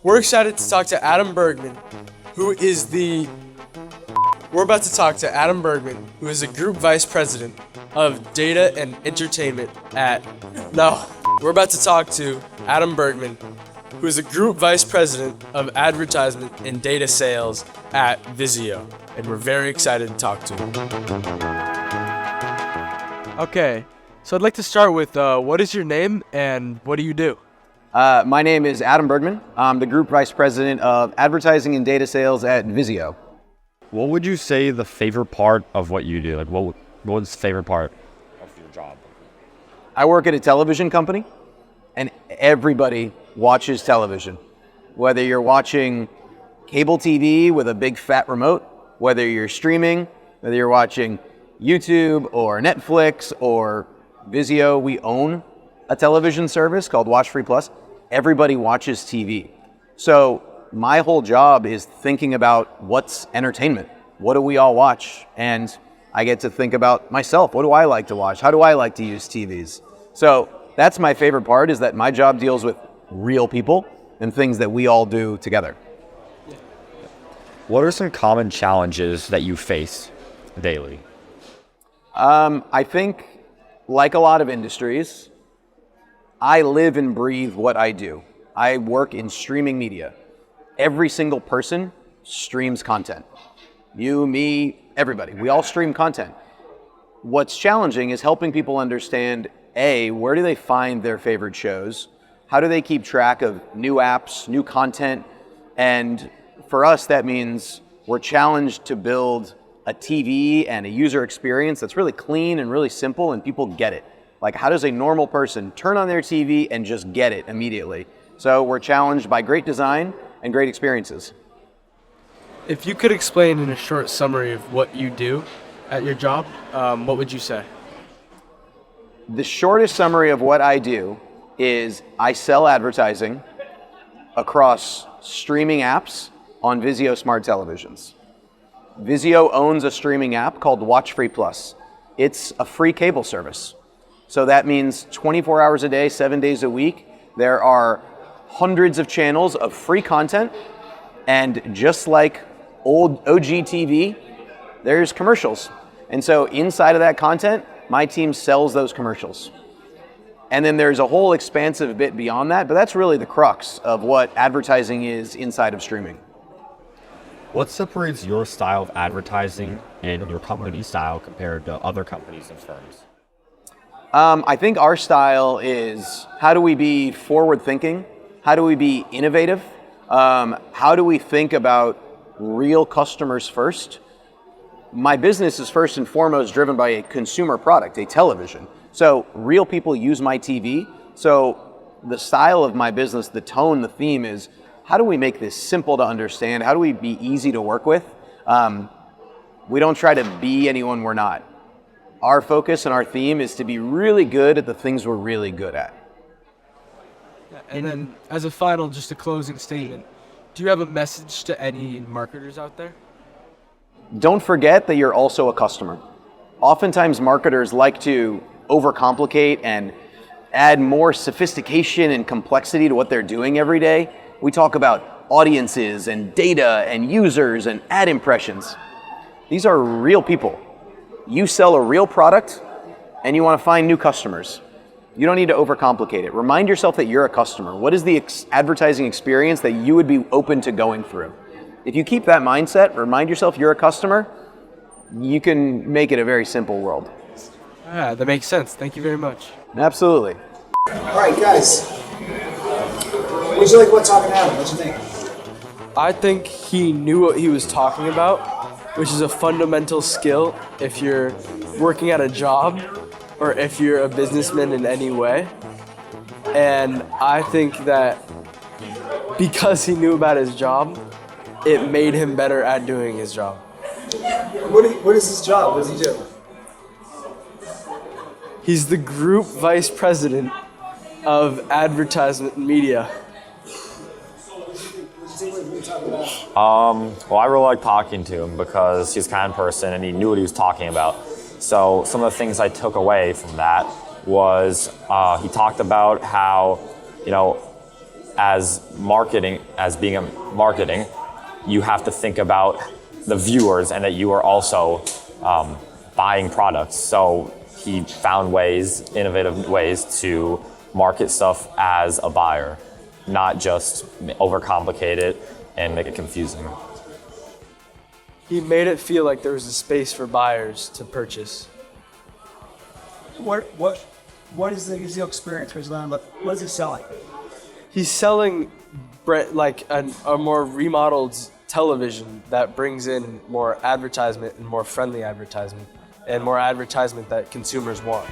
We're excited to talk to Adam Bergman, who is We're about to talk to Adam Bergman, who is a Group Vice President of Data and Entertainment We're about to talk to Adam Bergman, who is a Group Vice President of Advertisement and Data Sales at VIZIO, and we're very excited to talk to him. Okay, so I'd like to start with what is your name and what do you do? My name is Adam Bergman. I'm the Group Vice President of Advertising and Data Sales at VIZIO. What would you say the favorite part of what you do? Like, what was the favorite part of your job? I work at a television company, and everybody watches television. Whether you're watching cable TV with a big fat remote, whether you're streaming, whether you're watching YouTube or Netflix or VIZIO, we own a television service called Watch Free Plus. Everybody watches TV. So my whole job is thinking about what's entertainment. What do we all watch? And I get to think about myself. What do I like to watch? How do I like to use TVs? So that's my favorite part, is that my job deals with real people and things that we all do together. What are some common challenges that you face daily? I think, like a lot of industries, I live and breathe what I do. I work in streaming media. Every single person streams content. You, me, everybody. We all stream content. What's challenging is helping people understand, A, where do they find their favorite shows? How do they keep track of new apps, new content? And for us, that means we're challenged to build a TV and a user experience that's really clean and really simple and people get it. Like, how does a normal person turn on their TV and just get it immediately? So we're challenged by great design and great experiences. If you could explain in a short summary of what you do at your job, what would you say? The shortest summary of what I do is I sell advertising across streaming apps on VIZIO smart televisions. VIZIO owns a streaming app called Watch Free Plus. It's a free cable service. So that means 24 hours a day, 7 days a week, there are hundreds of channels of free content, and just like old OG TV, there's commercials. And so inside of that content, my team sells those commercials. And then there's a whole expansive bit beyond that, but that's really the crux of what advertising is inside of streaming. What separates your style of advertising and your company style compared to other companies and firms? I think our style is, how do we be forward-thinking? How do we be innovative? How do we think about real customers first? My business is first and foremost driven by a consumer product, a television. So real people use my TV. So the style of my business, the tone, the theme is, how do we make this simple to understand? How do we be easy to work with? We don't try to be anyone we're not. Our focus and our theme is to be really good at the things we're really good at. And then, as a final, just a closing statement, do you have a message to any marketers out there? Don't forget that you're also a customer. Oftentimes marketers like to overcomplicate and add more sophistication and complexity to what they're doing every day. We talk about audiences and data and users and ad impressions. These are real people. You sell a real product and you want to find new customers. You don't need to overcomplicate it. Remind yourself that you're a customer. What is the advertising experience that you would be open to going through? If you keep that mindset, remind yourself you're a customer, you can make it a very simple world. Yeah, that makes sense. Thank you very much. Absolutely. All right, guys. What did you like about talking to Adam? What did you think? I think he knew what he was talking about, which is a fundamental skill if you're working at a job or if you're a businessman in any way. And I think that because he knew about his job, it made him better at doing his job. What is his job? What does he do? He's the Group Vice President of Advertisement and Media. Well, I really like talking to him because he's a kind person and he knew what he was talking about. So some of the things I took away from that was he talked about how, as being a marketing, you have to think about the viewers and that you are also buying products. So he found innovative ways to market stuff as a buyer, not just overcomplicate it and make it confusing. He made it feel like there was a space for buyers to purchase. What is the VIZIO experience? What is it selling? He's selling like a more remodeled television that brings in more advertisement and more friendly advertisement and more advertisement that consumers want.